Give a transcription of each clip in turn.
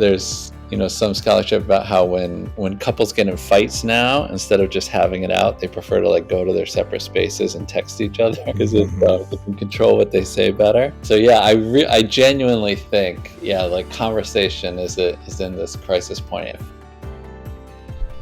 there's some scholarship about how when couples get in fights now, instead of just having it out, they prefer to like go to their separate spaces and text each other because they can control what they say better. So yeah, I genuinely think like conversation is in this crisis point.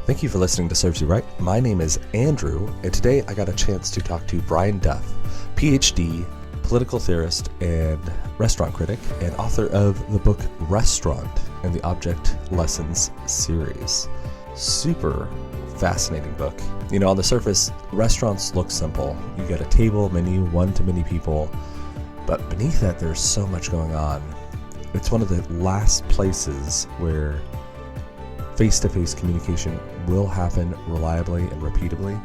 Thank you for listening to Serves You Right. My name is Andrew, and today I got a chance to talk to Brian Duff, PhD, political theorist and restaurant critic, and author of the book Restaurant and the Object Lessons series. Super fascinating book. On the surface, restaurants look simple. You got a table, menu, one to many people, but beneath that there's so much going on. It's one of the last places where face-to-face communication will happen reliably and repeatably.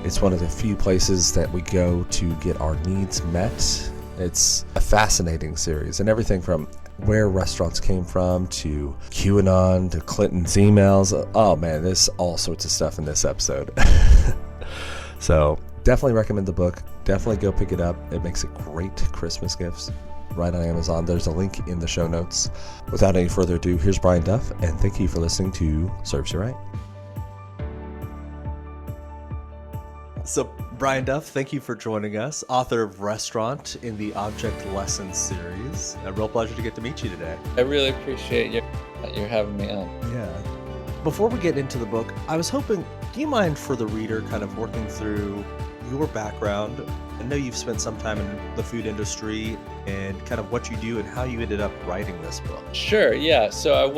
It's one of the few places that we go to get our needs met. It's a fascinating series, and everything from where restaurants came from to QAnon to Clinton's emails. Oh man, there's all sorts of stuff in this episode. So definitely recommend the book. Definitely go pick it up. It makes a great Christmas gift right on Amazon. There's a link in the show notes. Without any further ado, here's Brian Duff, and thank you for listening to Serves You Right. So, Brian Duff, thank you for joining us, author of Restaurant in the Object Lessons series. A real pleasure to get to meet you today. I really appreciate you having me on. Yeah. Before we get into the book, I was hoping, do you mind for the reader kind of working through your background? I know you've spent some time in the food industry and kind of what you do and how you ended up writing this book. Sure, yeah. So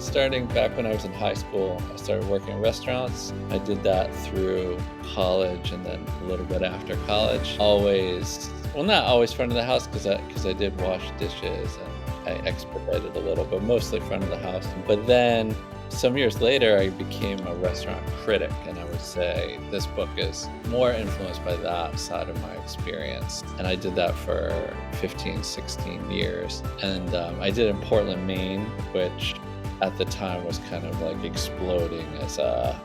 starting back when I was in high school, I started working in restaurants. I did that through college and then a little bit after college. Not always front of the house because I did wash dishes and I expedited a little, but mostly front of the house. But then some years later, I became a restaurant critic, and I would say this book is more influenced by that side of my experience. And I did that for 15, 16 years. And I did in Portland, Maine, which at the time was kind of like exploding as a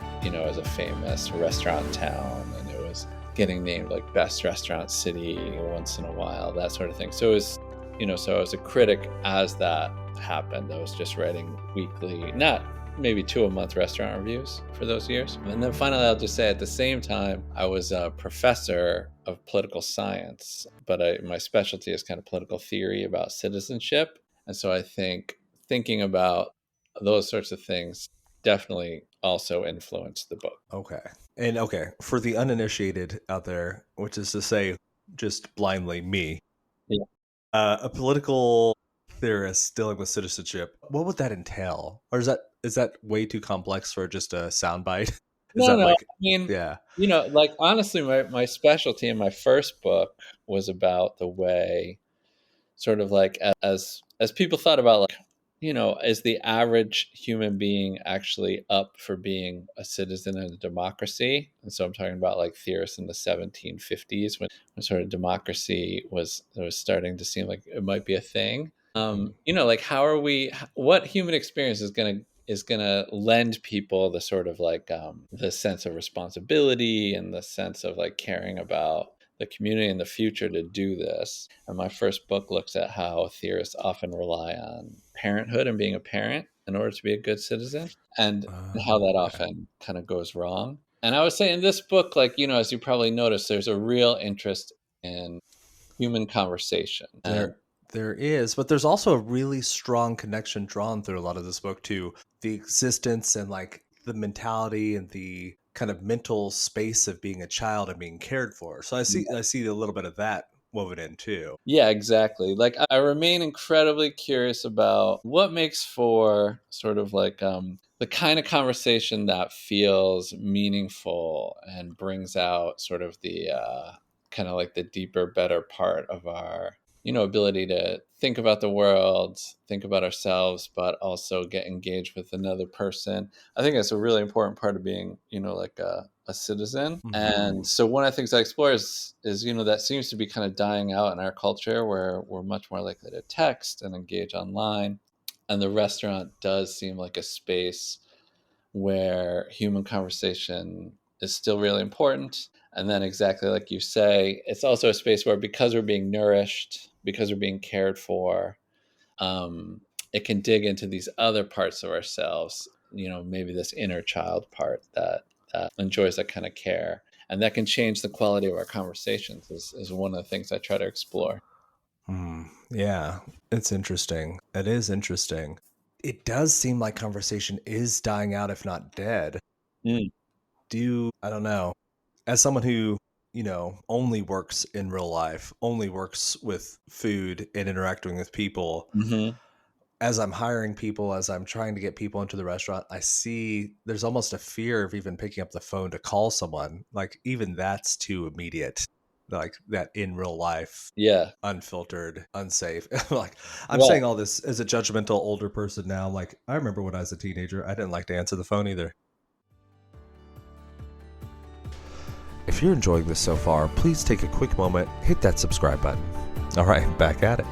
famous restaurant town. And it was getting named like best restaurant city once in a while, that sort of thing. So it was, so I was a critic as that happened. I was just writing weekly, not maybe 2 a month restaurant reviews for those years. And then finally, I'll just say at the same time, I was a professor of political science, but my specialty is kind of political theory about citizenship. And so I think thinking about those sorts of things definitely also influenced the book. Okay. For the uninitiated out there, which is to say just blindly me, yeah. A political theorist dealing with citizenship, what would that entail? Or is that way too complex for just a soundbite? Honestly, my specialty in my first book was about the way, sort of like as people thought about, like, is the average human being actually up for being a citizen in a democracy? And so I'm talking about like theorists in the 1750s when sort of democracy was starting to seem like it might be a thing. Like what human experience is going to lend people the sort of like the sense of responsibility and the sense of like caring about the community in the future to do this. And my first book looks at how theorists often rely on parenthood and being a parent in order to be a good citizen, and how that often kind of goes wrong. And I would say in this book, like, as you probably noticed, there's a real interest in human conversation. There is, but there's also a really strong connection drawn through a lot of this book to the existence and like the mentality and the kind of mental space of being a child and being cared for. So I see a little bit of that woven in too. Yeah, exactly. Like I remain incredibly curious about what makes for sort of like the kind of conversation that feels meaningful and brings out sort of the kind of like the deeper, better part of our ability to think about the world, think about ourselves, but also get engaged with another person. I think that's a really important part of being, like a citizen. Mm-hmm. And so one of the things I explore is, that seems to be kind of dying out in our culture, where we're much more likely to text and engage online. And the restaurant does seem like a space where human conversation is still really important. And then exactly like you say, it's also a space where, because we're being nourished, because we're being cared for, it can dig into these other parts of ourselves, maybe this inner child part that enjoys that kind of care. And that can change the quality of our conversations is one of the things I try to explore. Yeah, it's interesting. It is interesting. It does seem like conversation is dying out, if not dead. Mm. I don't know, as someone who, only works in real life, only works with food and interacting with people, Hmm. as I'm hiring people, as I'm trying to get people into the restaurant, I see there's almost a fear of even picking up the phone to call someone. Like, even that's too immediate. Like, that in real life, Yeah. unfiltered, unsafe. Like, I'm Right. saying all this as a judgmental older person now. Like, I remember when I was a teenager, I didn't like to answer the phone either. If you're enjoying this so far, please take a quick moment, hit that subscribe button. All right, back at it.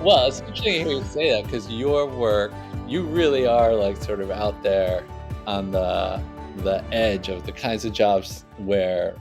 Well, it's interesting to hear you say that because your work, you really are like sort of out there on the edge of the kinds of jobs where,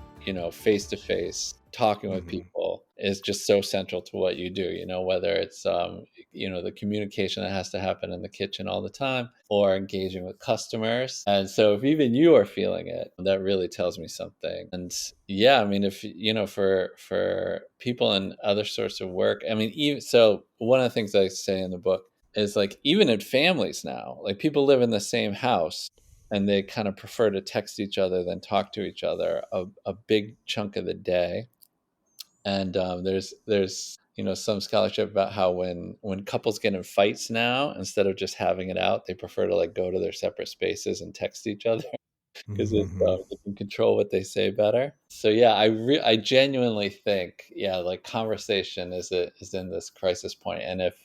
face to face talking with Hmm. people is just so central to what you do, whether it's the communication that has to happen in the kitchen all the time or engaging with customers. And so if even you are feeling it, that really tells me something. And yeah, I mean, if for people in other sorts of work, I mean, even so, one of the things I say in the book is like even in families now, like people live in the same house and they kind of prefer to text each other than talk to each other a big chunk of the day. And there's some scholarship about how when couples get in fights now, instead of just having it out, they prefer to like go to their separate spaces and text each other because Hmm. they can control what they say better. So yeah, I genuinely think, yeah, like conversation is in this crisis point. And if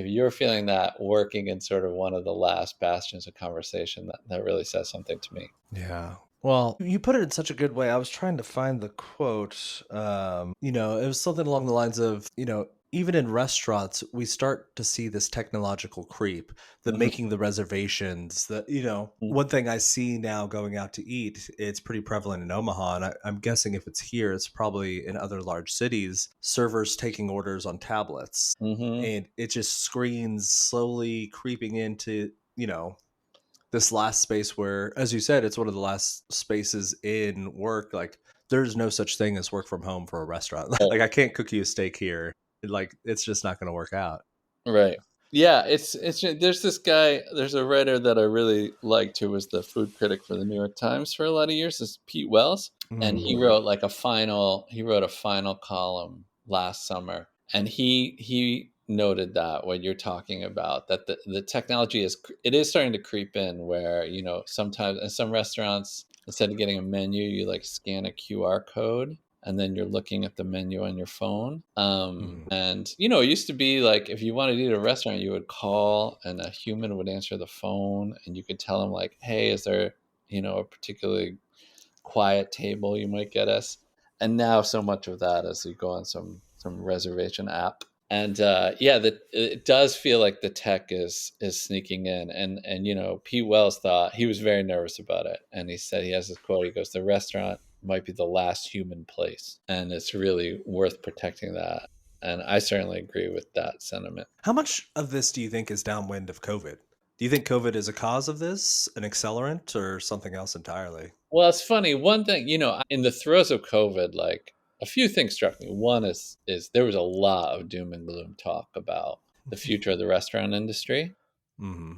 you're feeling that, working in sort of one of the last bastions of conversation, that really says something to me. Yeah. Well, you put it in such a good way. I was trying to find the quote. It was something along the lines of, even in restaurants, we start to see this technological creep, the Hmm. making the reservations, one thing I see now going out to eat, it's pretty prevalent in Omaha. And I'm guessing if it's here, it's probably in other large cities, servers taking orders on tablets. Hmm. And it just screens slowly creeping into, this last space where, as you said, it's one of the last spaces in work. Like, there's no such thing as work from home for a restaurant. Like, I can't cook you a steak here. Like, it's just not going to work out. Right. Yeah, it's there's this guy, there's a writer that I really liked who was the food critic for the New York Times for a lot of years, is Pete Wells, and Mm. he wrote a final column last summer, and he noted that what you're talking about, that the technology it is starting to creep in where, sometimes in some restaurants, instead of getting a menu, you like scan a QR code and then you're looking at the menu on your phone. Mm. And it used to be like if you wanted to eat at a restaurant, you would call and a human would answer the phone, and you could tell them like, "Hey, is there a particularly quiet table you might get us?" And now so much of that is you go on some reservation app, and yeah, that it does feel like the tech is sneaking in, and Pete Wells thought he was very nervous about it, and he said he has this quote. He goes, "The restaurant might be the last human place, and it's really worth protecting that." And I certainly agree with that sentiment. How much of this do you think is downwind of COVID? Do you think COVID is a cause of this, an accelerant, or something else entirely? Well, it's funny. One thing, in the throes of COVID, like a few things struck me. One is there was a lot of doom and gloom talk about the future of the restaurant industry. Hmm.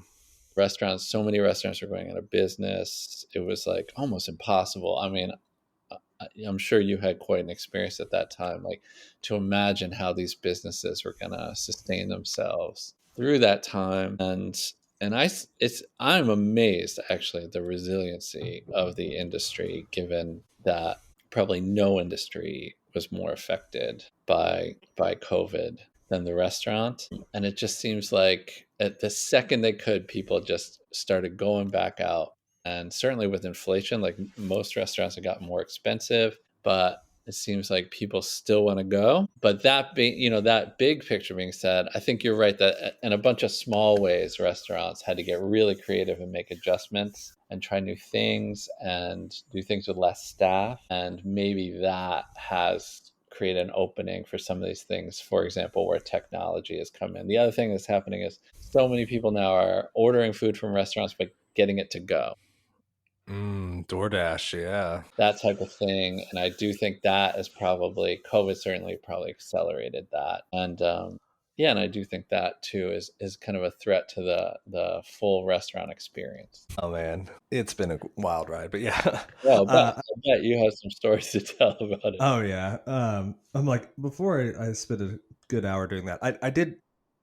Restaurants, so many restaurants were going out of business. It was like almost impossible. I mean, I'm sure you had quite an experience at that time, like to imagine how these businesses were going to sustain themselves through that time. I'm amazed actually at the resiliency of the industry, given that probably no industry was more affected by COVID than the restaurant. And it just seems like at the second they could, people just started going back out. And certainly with inflation, like most restaurants have gotten more expensive, but it seems like people still want to go. But that big picture being said, I think you're right that in a bunch of small ways, restaurants had to get really creative and make adjustments and try new things and do things with less staff. And maybe that has create an opening for some of these things, for example, where technology has come in. The other thing that's happening is so many people now are ordering food from restaurants, but getting it to go. DoorDash, yeah. That type of thing. And I do think that is probably COVID certainly probably accelerated that. And yeah, and I do think that too is kind of a threat to the full restaurant experience. Oh man, it's been a wild ride, but yeah. Well, uh, I bet you have some stories to tell about it. oh yeah. I'm like, before I spent a good hour doing that,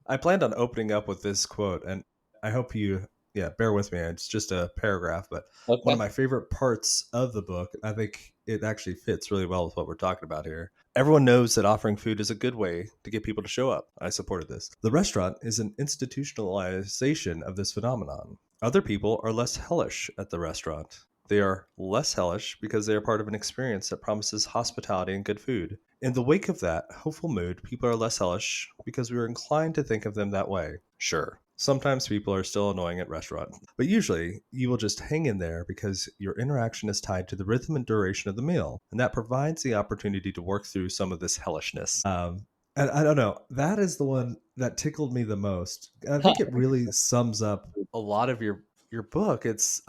I planned on opening up with this quote, and I hope you, yeah, bear with me. It's just a paragraph, but one of Okay. my favorite parts of the book, I think it actually fits really well with what we're talking about here. Everyone knows that offering food is a good way to get people to show up. I supported this. The restaurant is an institutionalization of this phenomenon. Other people are less hellish at the restaurant. They are less hellish because they are part of an experience that promises hospitality and good food. In the wake of that hopeful mood, people are less hellish because we are inclined to think of them that way. Sure, sometimes people are still annoying at restaurants, but usually you will just hang in there because your interaction is tied to the rhythm and duration of the meal, and that provides the opportunity to work through some of this hellishness. And I don't know, that is the one that tickled me the most. I think it really sums up a lot of your book. It's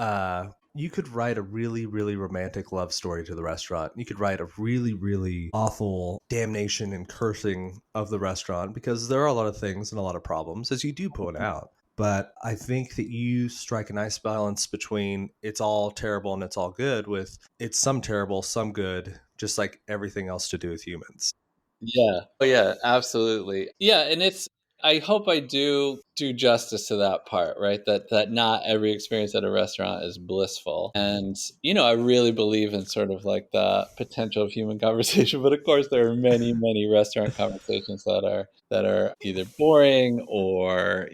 you could write a really, really romantic love story to the restaurant. You could write a really, really awful damnation and cursing of the restaurant, because there are a lot of things and a lot of problems, as you do point out. But I think that you strike a nice balance between it's all terrible and it's all good, with it's some terrible, some good, just like everything else to do with humans. Yeah. Oh, yeah, absolutely. Yeah, and it's I hope I do justice to that part, right? That not every experience at a restaurant is blissful. And I really believe in sort of like the potential of human conversation, but of course there are many, many restaurant conversations that are either boring or,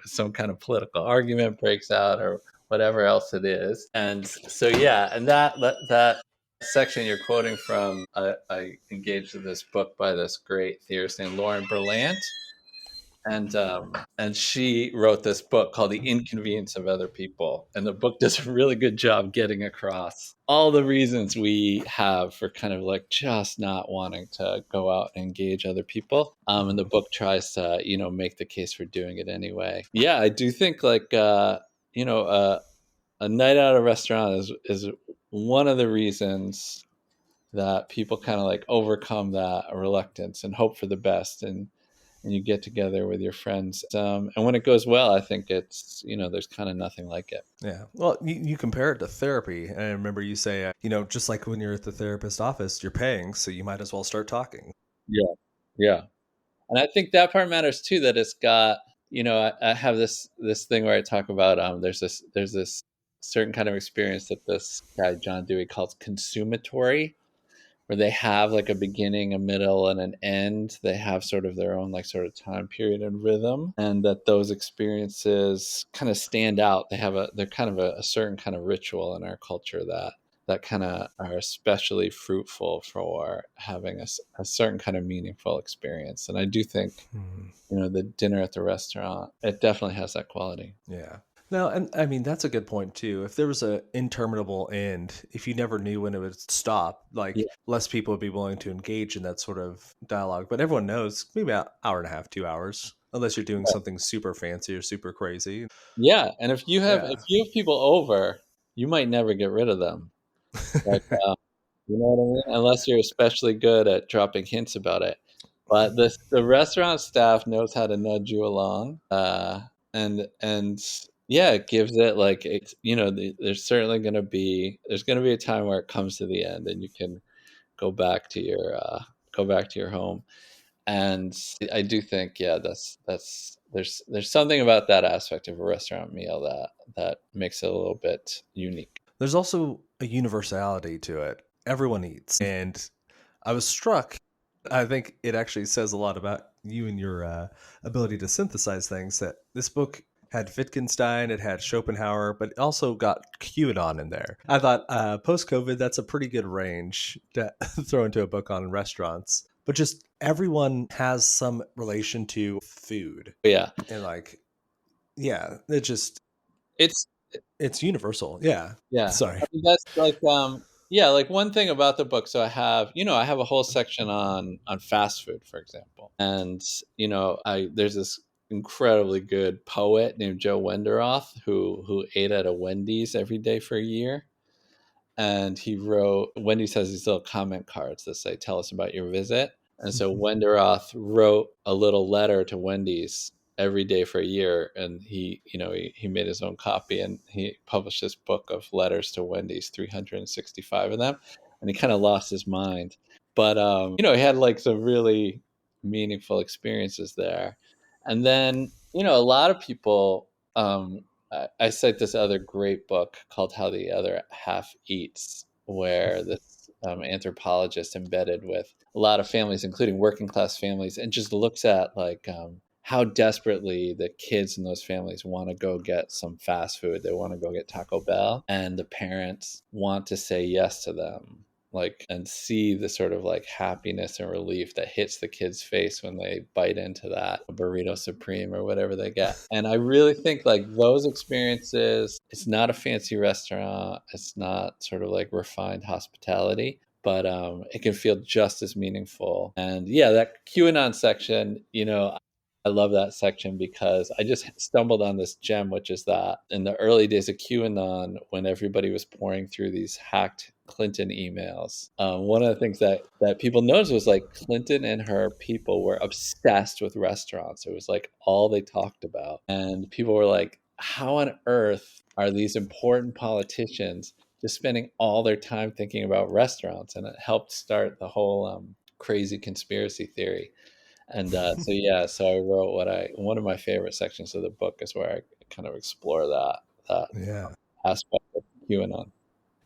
some kind of political argument breaks out or whatever else it is. And so yeah, and that section you're quoting from, I engaged in this book by this great theorist named Lauren Berlant, and she wrote this book called The Inconvenience of Other People, and the book does a really good job getting across all the reasons we have for kind of like just not wanting to go out and engage other people. And the book tries to make the case for doing it anyway. Yeah, I do think like a night out at a restaurant is one of the reasons that people kind of like overcome that reluctance and hope for the best, and you get together with your friends, and when it goes well, I think it's there's kind of nothing like it. Yeah. Well, you compare it to therapy. And I remember you say, just like when you're at the therapist office, you're paying, so you might as well start talking. Yeah, yeah, and I think that part matters too, that it's got I have this thing where I talk about there's this certain kind of experience that this guy John Dewey calls consumatory, where they have like a beginning, a middle, and an end. They have sort of their own like sort of time period and rhythm, and that those experiences kind of stand out. They're kind of a certain kind of ritual in our culture that kind of are especially fruitful for having a certain kind of meaningful experience. And I do think the dinner at the restaurant, it definitely has that quality. Yeah. No, and I mean that's a good point too. If there was a interminable end, if you never knew when it would stop, like Yeah, less people would be willing to engage in that sort of dialogue. But everyone knows maybe an hour and a half, 2 hours, unless you're doing something super fancy or super crazy. yeah. And if you have Yeah. people over, you might never get rid of them. Like, you know what I mean? Unless you're especially good at dropping hints about it. But the restaurant staff knows how to nudge you along, and yeah, it gives it like there's gonna be a time where it comes to the end, and you can go back to your home. And I do think, yeah, that's there's something about that aspect of a restaurant meal that makes it a little bit unique. There's also a universality to it. Everyone eats. And I was struck. I think it actually says a lot about you and your ability to synthesize things, that this book had Wittgenstein, it had Schopenhauer, but it also got QAnon in there. I thought post COVID, that's a pretty good range to throw into a book on restaurants. But just everyone has some relation to food. Yeah, And like, yeah, it's it's universal. Yeah. yeah. Sorry. I mean, that's like Yeah, like one thing about the book, so I have a whole section on fast food, for example. And I there's this incredibly good poet named Joe Wenderoth who ate at a Wendy's every day for a year. And he wrote Wendy's has these little comment cards that say, "Tell us about your visit." And so Wenderoth wrote a little letter to Wendy's every day for a year, and he made his own copy, and he published this book of letters to Wendy's, 365 of them, and he kind of lost his mind. But he had like some really meaningful experiences there. And then, a lot of people I cite this other great book called How the Other Half Eats, where this anthropologist embedded with a lot of families, including working class families, and just looks at like how desperately the kids in those families want to go get some fast food. They want to go get Taco Bell, and the parents want to say yes to them, like, and see the sort of like happiness and relief that hits the kid's face when they bite into that burrito supreme or whatever they get. And I really think like those experiences, it's not a fancy restaurant, it's not sort of like refined hospitality, but it can feel just as meaningful. And yeah, that QAnon section, I love that section because I just stumbled on this gem, which is that in the early days of QAnon, when everybody was pouring through these hacked Clinton emails, one of the things that people noticed was like Clinton and her people were obsessed with restaurants. It was like all they talked about. And people were like, how on earth are these important politicians just spending all their time thinking about restaurants? And it helped start the whole crazy conspiracy theory. And so I wrote one of my favorite sections of the book is where I kind of explore that Yeah. aspect of QAnon.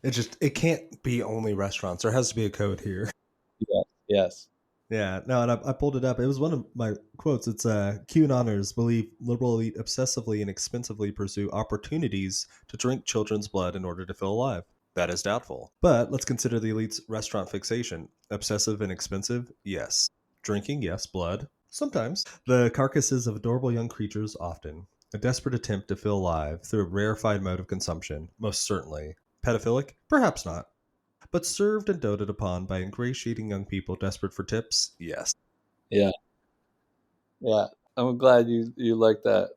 It can't be only restaurants. There has to be a code here. Yeah, yes. Yeah, no, and I pulled it up. It was one of my quotes. It's QAnoners believe liberal elite obsessively and expensively pursue opportunities to drink children's blood in order to feel alive. That is doubtful. But let's consider the elite's restaurant fixation. Obsessive and expensive? Yes. Drinking? Yes. Blood? Sometimes. The carcasses of adorable young creatures? Often. A desperate attempt to feel alive through a rarefied mode of consumption? Most certainly. Pedophilic? Perhaps not. But served and doted upon by ingratiating young people desperate for tips? Yes. Yeah. Yeah. I'm glad you like that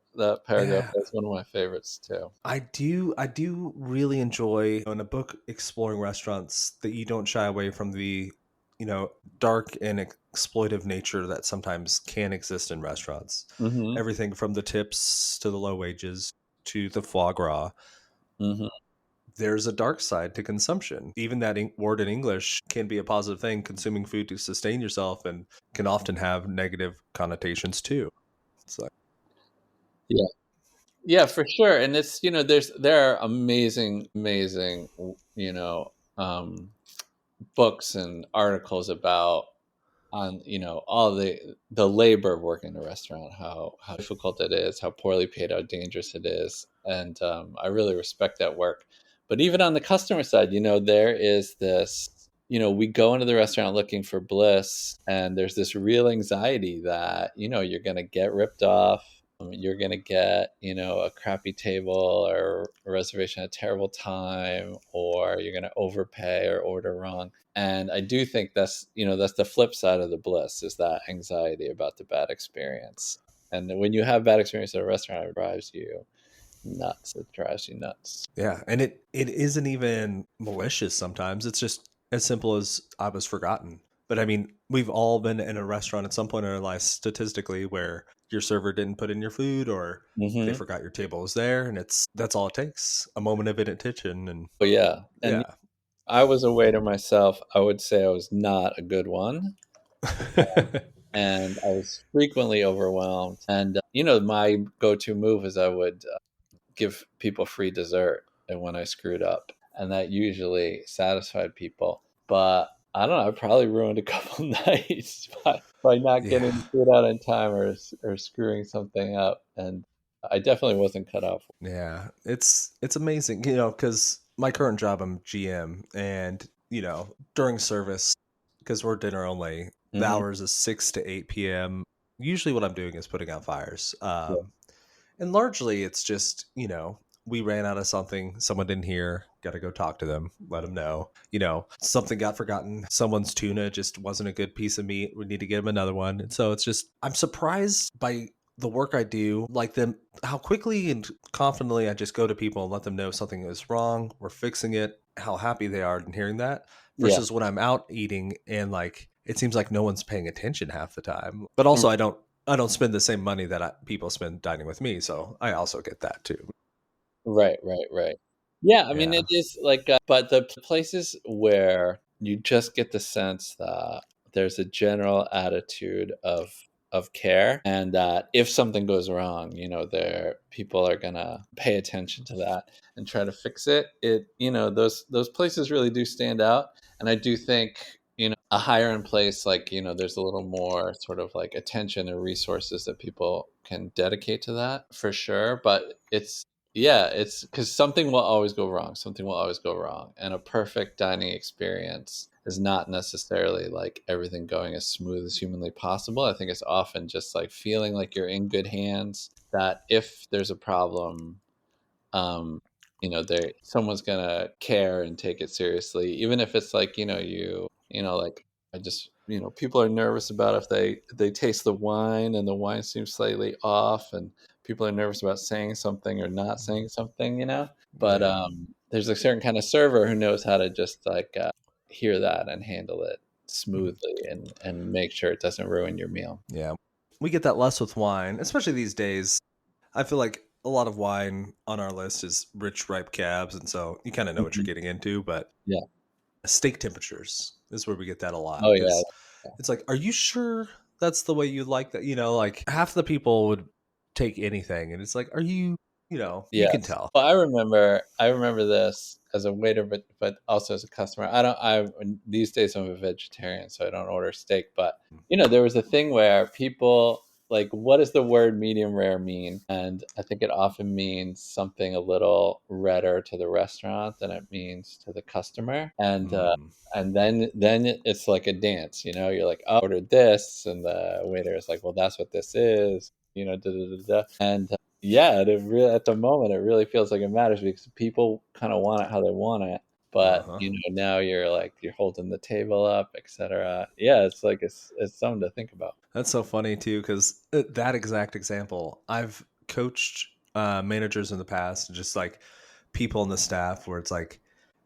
paragraph. Yeah. That's one of my favorites too. I do really enjoy in a book exploring restaurants that you don't shy away from the, dark and exploitive nature that sometimes can exist in restaurants. Mm-hmm. Everything from the tips to the low wages to the foie gras. Mm-hmm. There's a dark side to consumption. Even that word in English can be a positive thing, consuming food to sustain yourself, and can often have negative connotations too. So, Yeah. Yeah, for sure. And it's, there are amazing, um, books and articles about on all the labor of working in a restaurant, how difficult it is, how poorly paid, how dangerous it is. And I really respect that work. But even on the customer side, there is this, we go into the restaurant looking for bliss, and there's this real anxiety that you're going to get ripped off. You're going to get, a crappy table or a reservation at a terrible time, or you're going to overpay or order wrong. And I do think that's the flip side of the bliss, is that anxiety about the bad experience. And when you have bad experience at a restaurant, it drives you nuts. It drives you nuts. yeah, and it isn't even malicious sometimes. It's just as simple as I was forgotten. But I mean, we've all been in a restaurant at some point in our lives statistically where your server didn't put in your food or they Mm-hmm. forgot your table was there, and that's all it takes. A moment of inattention, and But yeah, and yeah. I was a waiter myself. I would say I was not a good one, and I was frequently overwhelmed. And my go-to move is I would give people free dessert and when I screwed up, and that usually satisfied people. But I don't know, I probably ruined a couple nights by not Yeah. getting food out in time or screwing something up. And I definitely wasn't cut out for Yeah, it's amazing, because my current job, I'm GM, and during service, because we're dinner only, it. the Hmm. hours is 6 to 8 p.m. Usually, what I'm doing is putting out fires, Yeah. and largely it's just we ran out of something, someone didn't hear, got to go talk to them, let them know. Something got forgotten. Someone's tuna just wasn't a good piece of meat. We need to get them another one. And so it's just, I'm surprised by the work I do, like them, how quickly and confidently I just go to people and let them know something is wrong, we're fixing it, how happy they are in hearing that, Yeah. versus when I'm out eating and like it seems like no one's paying attention half the time. But also I don't spend the same money that people spend dining with me, so I also get that too. Right, right, right. Yeah, I mean, Yeah. it is like, but the places where you just get the sense that there's a general attitude of care, and that if something goes wrong, there people are gonna pay attention to that and try to fix it. Those places really do stand out, and I do think a higher end place, like there's a little more sort of like attention and resources that people can dedicate to that for sure. But it's because something will always go wrong. Something will always go wrong. And a perfect dining experience is not necessarily like everything going as smooth as humanly possible. I think it's often just like feeling like you're in good hands, that if there's a problem, um, there someone's gonna care and take it seriously, even if it's like like I just people are nervous about if they taste the wine and the wine seems slightly off, and people are nervous about saying something or not saying something, but Yeah. there's a certain kind of server who knows how to just like hear that and handle it Mhm. smoothly and make sure it doesn't ruin your meal. Yeah. We get that less with wine, especially these days. I feel like a lot of wine on our list is rich, ripe cabs, and so you kind of know what you're Mhm. getting into. But Yeah. steak temperatures is where we get that a lot Oh yeah. because it's like, are you sure that's the way you like that? Like half the people would take anything, and it's like, are you? You can Yes. tell. Well, I remember this as a waiter, but also as a customer. These days I'm a vegetarian, so I don't order steak, but there was a thing where people like, what does the word medium rare mean? And I think it often means something a little redder to the restaurant than it means to the customer. Mm. And then it's like a dance, you're like, oh, I ordered this, and the waiter is like, well, that's what this is, da da da da. And yeah, at the moment, it really feels like it matters because people kind of want it how they want it. Uh But huh. now you're holding the table up, etc. Yeah, it's like it's something to think about. That's so funny too, because that exact example, I've coached managers in the past, just like people in the staff, where it's like,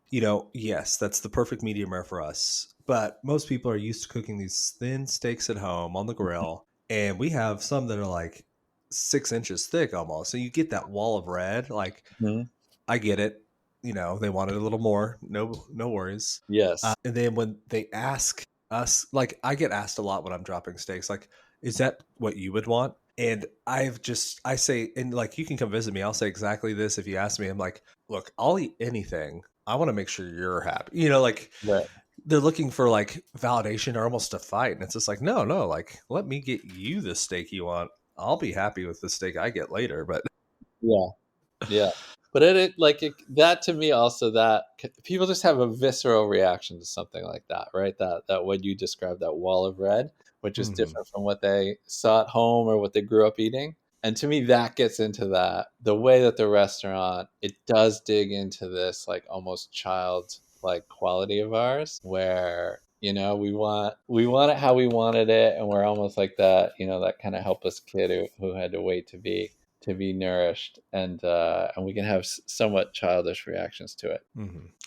yes, that's the perfect medium rare for us. But most people are used to cooking these thin steaks at home on the grill. And we have some that are like 6 inches thick almost. So you get that wall of red. Like, Mhm. I get it. They wanted a little more. No, no worries. Yes. And then when they ask us, like, I get asked a lot when I'm dropping steaks, like, is that what you would want? And I say, and like, you can come visit me. I'll say exactly this if you ask me. I'm like, look, I'll eat anything. I want to make sure you're happy. Like, Right. they're looking for like validation or almost a fight. And it's just like, no, no, like, let me get you the steak you want. I'll be happy with the steak I get later. But Yeah. Yeah. But that to me also, that people just have a visceral reaction to something like that, right? That what you described, that wall of red, which is mhm. different from what they saw at home or what they grew up eating. And to me, that gets into that the way that the restaurant, it does dig into this like almost child like quality of ours, where we want it how we wanted it, and we're almost like that, that kind of helpless kid who had to wait to be nourished, and we can have somewhat childish reactions to it.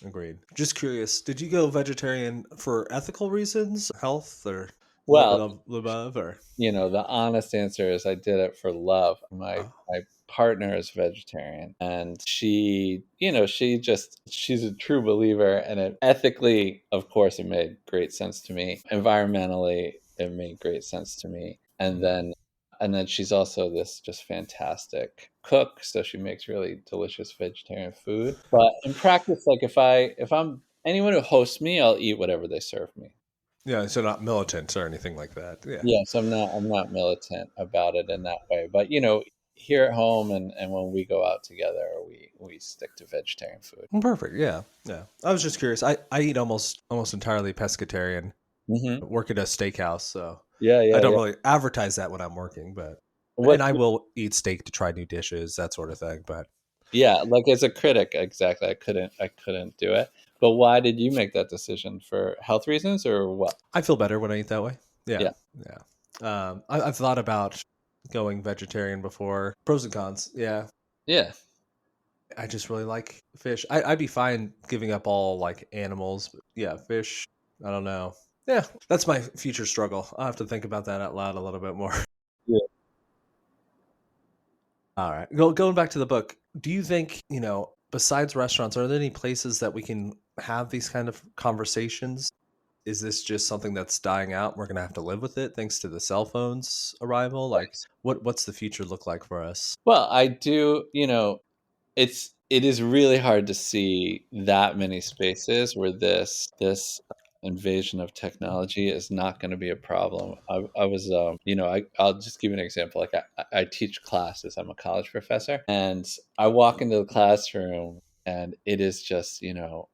Agreed. Just curious, did you go vegetarian for ethical reasons, health, or a little bit Well, of above, or? the honest answer is I did it for love. My Oh. my partner is vegetarian, and she's a true believer, and ethically, of course, it made great sense to me. Environmentally, it made great sense to me. And Mm. then she's also this just fantastic cook, so she makes really delicious vegetarian food. But in practice, like if I'm anyone who hosts me, I'll eat whatever they serve me. Yeah, so not militant or anything like that. Yeah. Yes, I'm not militant about it in that way, but here at home, and when we go out together, we stick to vegetarian food. Well, perfect. Yeah, yeah. I was just curious. I eat almost entirely pescatarian. Hmm. Work at a steakhouse, so Yeah, I yeah, don't yeah. really advertise that when I'm working, but and What I will eat steak to try new dishes, that sort of thing. But Yeah, like as a critic, exactly. I couldn't do it. But why did you make that decision? For health reasons or what? I feel better when I eat that way. Yeah, Yeah. yeah. I've thought about going vegetarian before. Pros and cons. Yeah, Yeah. I just really like fish. I'd be fine giving up all like animals, but yeah, fish. I don't know. Yeah, that's my future struggle. I'll have to think about that out loud a little bit more. Yeah. All right. Going back to the book, do you think, besides restaurants, are there any places that we can have these kind of conversations? Is this just something that's dying out? We're going to have to live with it thanks to the cell phone's arrival? Like, what's the future look like for us? Well, I do, it is really hard to see that many spaces where this invasion of technology is not going to be a problem. I was I'll just give you an example. Like I teach classes. I'm a college professor, and I walk into the classroom, and it is just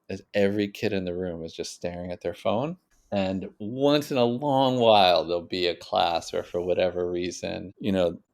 as every kid in the room is just staring at their phone. And once in a long while, there'll be a class where, for whatever reason,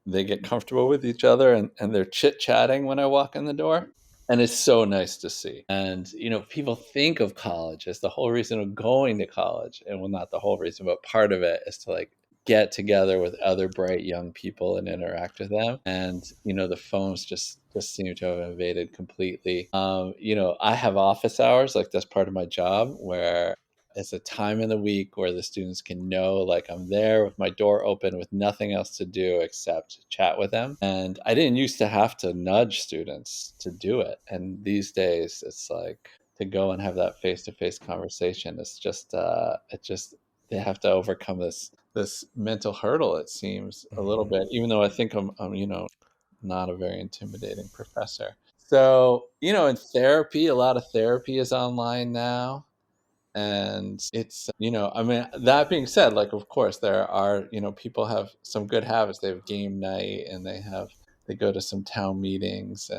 they get comfortable with each other, and they're chit chatting when I walk in the door. And it's so nice to see. And, people think of college as the whole reason of going to college. And well, not the whole reason, but part of it is to like get together with other bright young people and interact with them. And, the phones just seem to have invaded completely. I have office hours, like that's part of my job, where it's a time in the week where the students can know, like, I'm there with my door open with nothing else to do except chat with them. And I didn't used to have to nudge students to do it. And these days it's like to go and have that face-to-face conversation. It's just they have to overcome this mental hurdle, it seems, a little Mhm. bit, even though I think I'm not a very intimidating professor. So, in therapy, a lot of therapy is online now. And it's, I mean, that being said, like, of course, there are, people have some good habits. They have game night, and they go to some town meetings.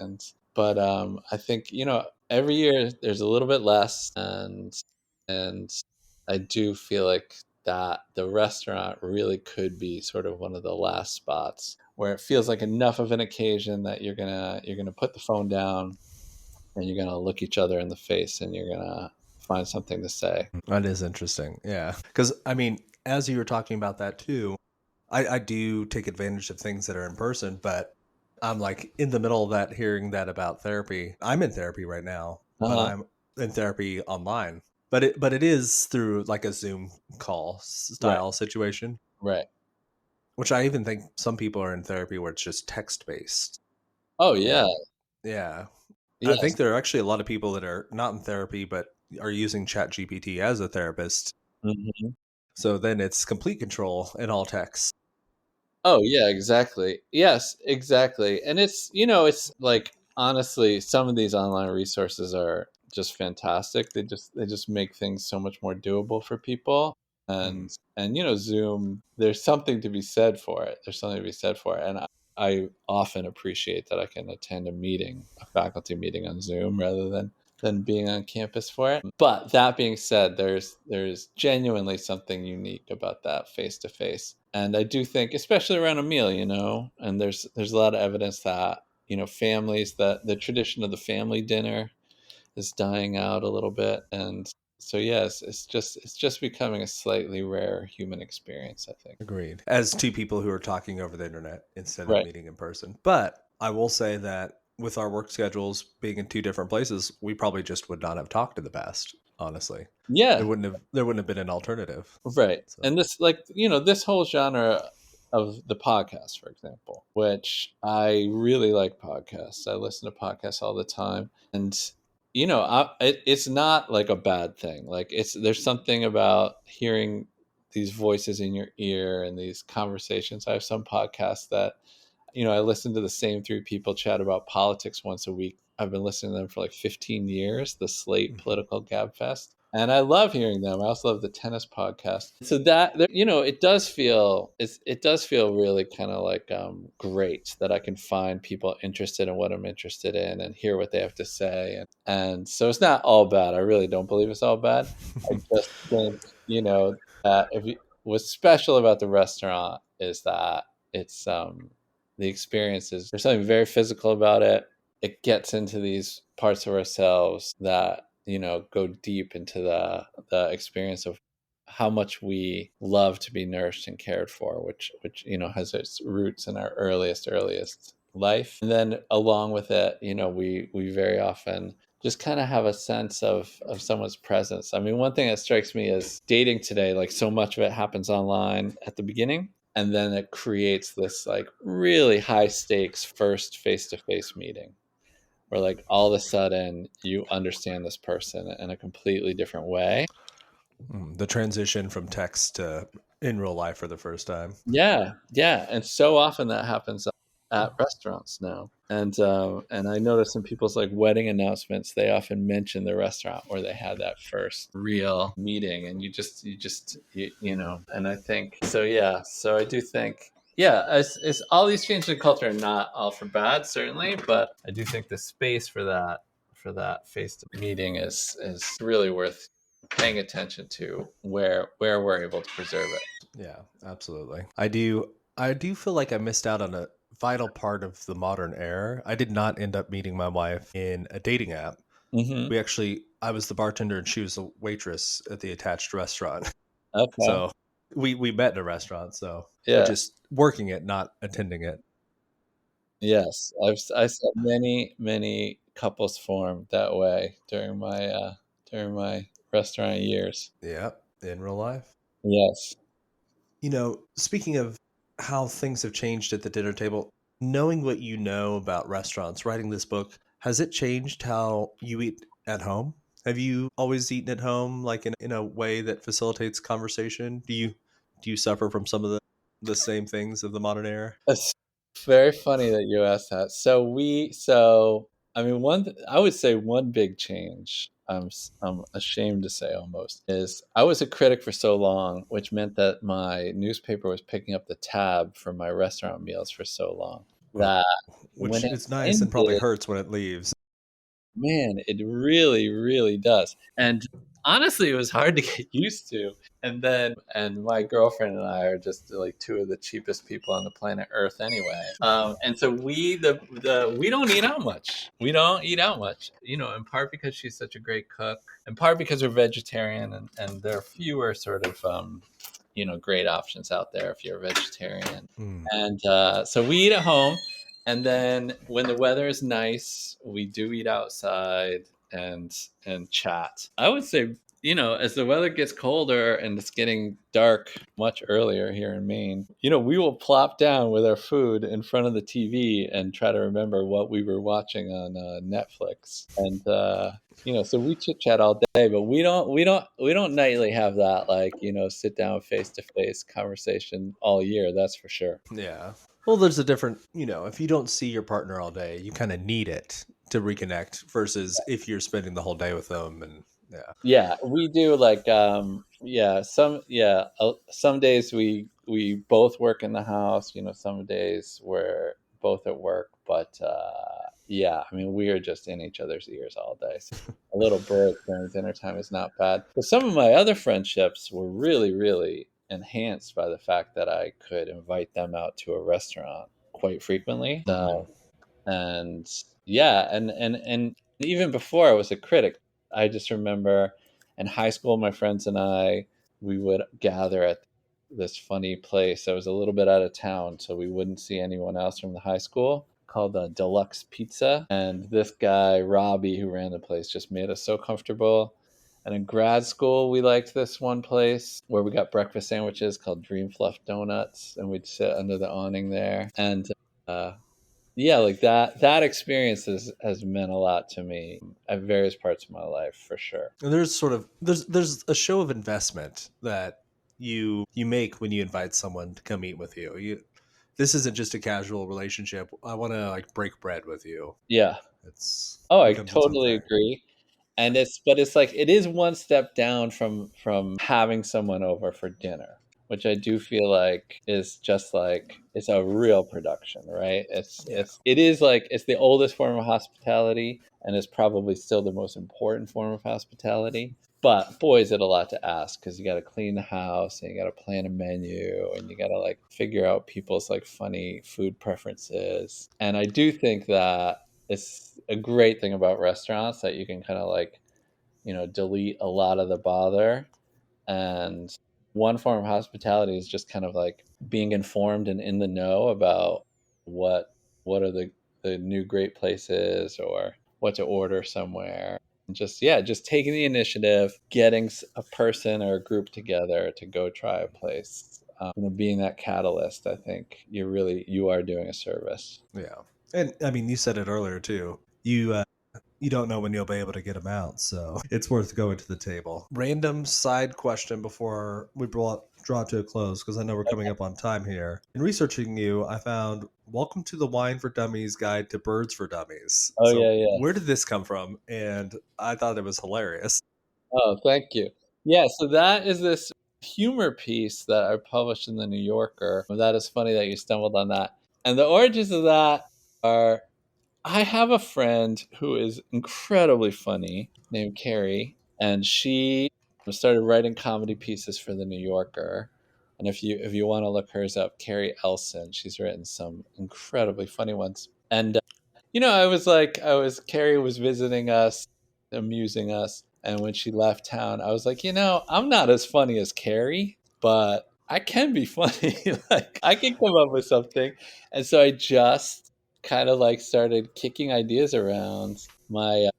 But I think, every year there's a little bit less. And I do feel like that the restaurant really could be sort of one of the last spots where it feels like enough of an occasion that you're gonna put the phone down, and you're gonna look each other in the face, and you're gonna find something to say. That is interesting. Yeah. Because, I mean, as you were talking about that too, I do take advantage of things that are in person, but I'm like in the middle of that, hearing that about therapy. I'm in therapy right now, but Uh-huh. I'm in therapy online. But it is through like a Zoom call Right. style situation, Right. which I even think some people are in therapy where it's just text based. Oh, yeah. And yeah, I Yes. think there are actually a lot of people that are not in therapy but are using ChatGPT as a therapist. Mhm. So then it's complete control in all text. Oh, yeah, exactly. Yes, exactly. And it's like, honestly, some of these online resources are just fantastic. They just make things so much more doable for people. Mhm. And Zoom, there's something to be said for it. There's something to be said for it. And I often appreciate that I can attend a faculty meeting on Zoom rather than being on campus for it. But that being said, there's genuinely something unique about that face to face. And I do think, especially around a meal, and there's a lot of evidence that, families, that the tradition of the family dinner is dying out a little bit. And so yes, it's just becoming a slightly rare human experience, I think. Agreed. As two people who are talking over the internet instead of Right. meeting in person. But I will say that with our work schedules being in two different places, we probably just would not have talked in the past, honestly. Yeah. There wouldn't have been an alternative. Right. So And this, like, this whole genre of the podcast, for example, which I really like podcasts. I listen to podcasts all the time. And, it's not like a bad thing. Like, there's something about hearing these voices in your ear and these conversations. I have some podcasts that, I listen to the same three people chat about politics once a week. I've been listening to them for like 15 years, the Slate mhm, Political Gabfest. And I love hearing them. I also love the tennis podcast. So that, it does feel really kind of like great that I can find people interested in what I'm interested in and hear what they have to say. And so it's not all bad. I really don't believe it's all bad. I just think, that what's special about the restaurant is that it's the experience is, there's something very physical about it. it gets into these parts of ourselves that, go deep into the experience of how much we love to be nourished and cared for, which has its roots in our earliest life. And then along with it, we very often just kind of have a sense of someone's presence. I mean, one thing that strikes me is dating today, like so much of it happens online at the beginning, and then it creates this like really high stakes first face-to-face meeting where like all of a sudden you understand this person in a completely different way. The transition from text to in real life for the first time. Yeah, yeah, and so often that happens at restaurants now. And I notice in people's like wedding announcements, they often mention the restaurant where they had that first real meeting, and and I think so. Yeah, so I do think. Yeah, as all these changes in culture are not all for bad, certainly, but I do think the space for that face to meeting is really worth paying attention to where we're able to preserve it. Yeah, absolutely. I do feel like I missed out on a vital part of the modern era. I did not end up meeting my wife in a dating app. Hmm. I was the bartender and she was a waitress at the attached restaurant. Okay. So we met in a restaurant, but Yeah. just working it, not attending it. Yes. I saw many couples form that way during my restaurant years. Yeah, in real life. Yes. Speaking of how things have changed at the dinner table, knowing what you know about restaurants, writing this book, has it changed how you eat at home? Have you always eaten at home, like in a way that facilitates conversation? Do you suffer from some of the same things of the modern era? It's very funny that you asked that. So I mean, I would say one big change. I'm ashamed to say almost is I was a critic for so long, which meant that my newspaper was picking up the tab for my restaurant meals for so long Oh, that when which it is nice and probably ended, hurts when it leaves. man, it really, really does. And honestly, it was hard to get used to. And my girlfriend and I are just like two of the cheapest people on the planet Earth anyway. And so we don't eat out much. We don't eat out much, in part because she's such a great cook, in part because we're vegetarian, and there are fewer sort of, great options out there if you're a vegetarian. Mm. And so we eat at home. And then when the weather is nice, we do eat outside and chat. I would say, as the weather gets colder and it's getting dark much earlier here in Maine, we will plop down with our food in front of the TV and try to remember what we were watching on Netflix. And so we chit chat all day, but we don't nightly have that, like, sit down face to face conversation all year. That's for sure. Yeah. Well, there's a different, if you don't see your partner all day, you kind of need it to reconnect versus if you're spending the whole day with them. And yeah. Yeah, we do, like, some days we both work in the house, some days we're both at work, but yeah, I mean, we are just in each other's ears all day. So a little break during dinner time is not bad. But some of my other friendships were really, really enhanced by the fact that I could invite them out to a restaurant quite frequently. Mhm. And yeah, and even before I was a critic, I just remember in high school, my friends and I, we would gather at this funny place. I was a little bit out of town, so we wouldn't see anyone else from the high school, called Deluxe Pizza. And this guy Robbie, who ran the place, just made us so comfortable. And in grad school, we liked this one place where we got breakfast sandwiches called Dream Fluff Donuts, and we'd sit under the awning there. And uh, yeah, like that experience has meant a lot to me at various parts of my life, for sure. And there's a show of investment that you make when you invite someone to come eat with you. This isn't just a casual relationship. I want to like break bread with you. Yeah. It's Oh, I becomes its own totally thing. agree. And it's like it is one step down from having someone over for dinner, which I do feel like is just like it's a real production, right? It's Yeah. it's it is like it's the oldest form of hospitality, and it's probably still the most important form of hospitality. But boy, is it a lot to ask, because you got to clean the house and you got to plan a menu and you got to like figure out people's like funny food preferences. And I do think that a great thing about restaurants, that you can kind of like, delete a lot of the bother. And one form of hospitality is just kind of like being informed and in the know about what what are the new great places, or what to order somewhere. And just, yeah, just taking the initiative, getting a person or a group together to go try a place. Being that catalyst, I think you are doing a service. Yeah. And I mean, you said it earlier too. You don't know when you'll be able to get them out, so it's worth going to the table. Random side question before we draw it to a close, because I know we're coming up on time here. In researching you, I found Welcome to the Wine for Dummies Guide to Birds for Dummies. Oh, So yeah, yeah. where did this come from? And I thought it was hilarious. Oh, thank you. Yeah, so that is this humor piece that I published in the New Yorker. That is funny that you stumbled on that. And the origins of that are, I have a friend who is incredibly funny named Carrie, and she started writing comedy pieces for the New Yorker. And if you want to look hers up, Carrie Elson, she's written some incredibly funny ones. And Carrie was visiting us, amusing us. And when she left town, I was like, I'm not as funny as Carrie, but I can be funny. Like, I can come up with something. And so I just kind of like started kicking ideas around. My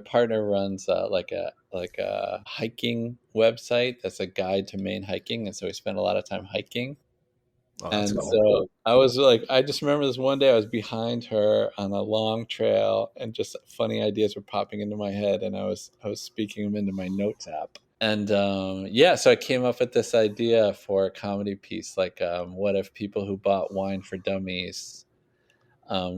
partner runs like a hiking website that's a guide to Maine hiking, and so we spend a lot of time hiking. Oh, that's And cool. so I just remember this one day I was behind her on a long trail, and just funny ideas were popping into my head, and I was speaking them into my notes app. And yeah, so I came up with this idea for a comedy piece, like, what if people who bought wine for dummies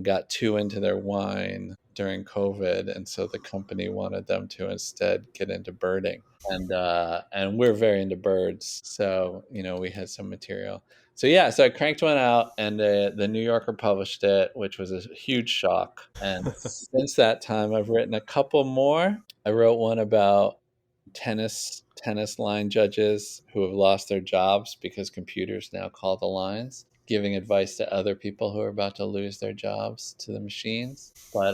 got too into their wine during COVID, and so the company wanted them to instead get into birding. And we're very into birds, so we had some material. So yeah, so I cranked one out, and the New Yorker published it, which was a huge shock. And since that time, I've written a couple more. I wrote one about tennis line judges who have lost their jobs because computers now call the lines, giving advice to other people who are about to lose their jobs to the machines. But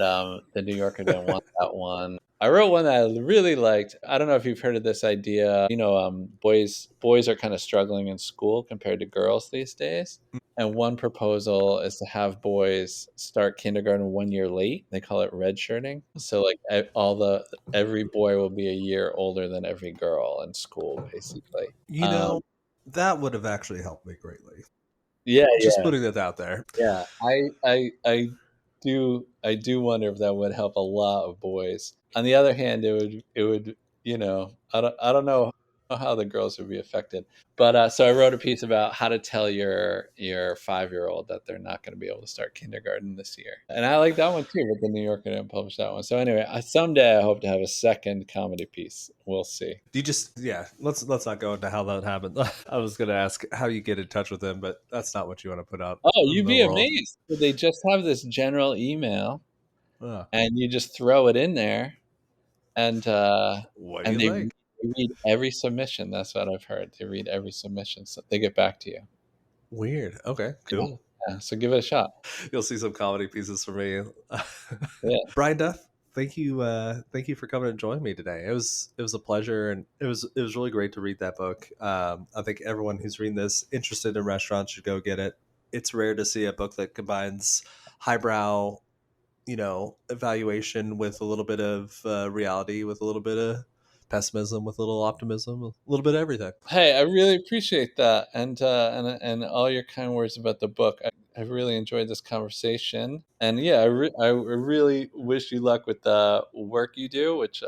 the New Yorker didn't want that one. I wrote one that I really liked. I don't know if you've heard of this idea. Boys are kind of struggling in school compared to girls these days. And one proposal is to have boys start kindergarten 1 year late. They call it redshirting. So like every boy will be a year older than every girl in school, basically. You know, that would have actually helped me greatly. Yeah, Just yeah, putting that out there. yeah. I do wonder if that would help a lot of boys. On the other hand, it would I don't know how the girls would be affected. But so I wrote a piece about how to tell your 5-year-old that they're not going to be able to start kindergarten this year, and I like that one too. But the New Yorker didn't publish that one. So anyway, someday I hope to have a second comedy piece. We'll see. Do you just yeah? Let's not go into how that happened. I was gonna ask how you get in touch with them, but that's not what you want to put out Oh, in you'd the be world. amazed. So they just have this general email, Uh, and you just throw it in there, and what do and you think? they read every submission. That's what I've heard. They read every submission, so they get back to you. Weird. Okay, Yeah, cool. yeah. So give it a shot. You'll see some comedy pieces for me. Yeah. Brian Duff, thank you for coming and joining me today. It was a pleasure, and it was really great to read that book. I think everyone who's reading this interested in restaurants should go get it. It's rare to see a book that combines highbrow, evaluation with a little bit of reality, with a little bit of pessimism, with a little optimism, a little bit of everything. Hey, I really appreciate that, and all your kind words about the book. I've really enjoyed this conversation, and yeah, I really wish you luck with the work you do, which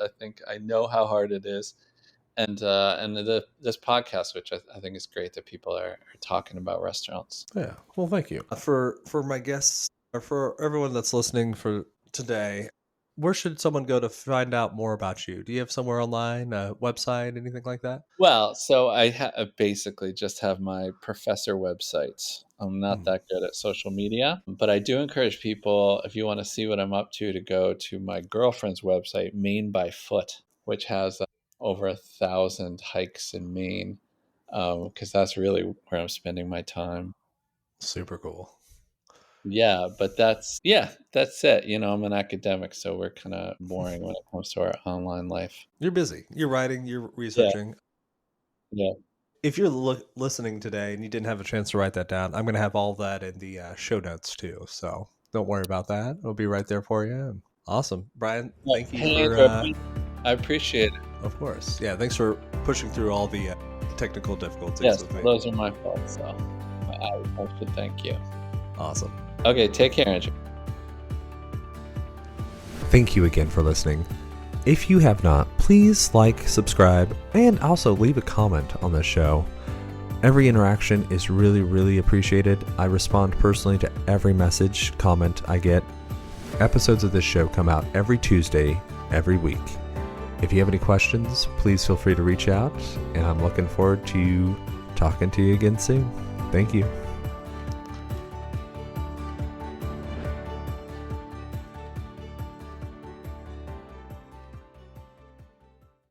I know how hard it is, and this podcast, which I think is great that people are talking about restaurants. Yeah. Well, thank you. For my guests, or for everyone that's listening for today, where should someone go to find out more about you? Do you have somewhere online, a website, anything like that? Well, so I basically just have my professor website. I'm not Hmm. that good at social media, but I do encourage people, if you want to see what I'm up to go to my girlfriend's website, Maine by Foot, which has over 1,000 hikes in Maine, because that's really where I'm spending my time. Super cool. Yeah, but that's it. I'm an academic, so we're kind of boring when it comes to our online life. You're busy. You're writing, you're Yeah, researching. yeah. If you're listening today and you didn't have a chance to write that down, I'm going to have all that in the show notes too. So don't worry about that. It'll be right there for you. Awesome. Brian, Well, thank you hey, for, Andrew, I appreciate it. of course. Yeah, thanks for pushing through all the technical difficulties Yes, with me. those are my fault, so I should thank you. Awesome. Okay, take care, Andrew. Thank you again for listening. If you have not, please like, subscribe, and also leave a comment on this show. Every interaction is really, really appreciated. I respond personally to every message, comment I get. Episodes of this show come out every Tuesday, every week. If you have any questions, please feel free to reach out, and I'm looking forward to talking to you again soon. Thank you.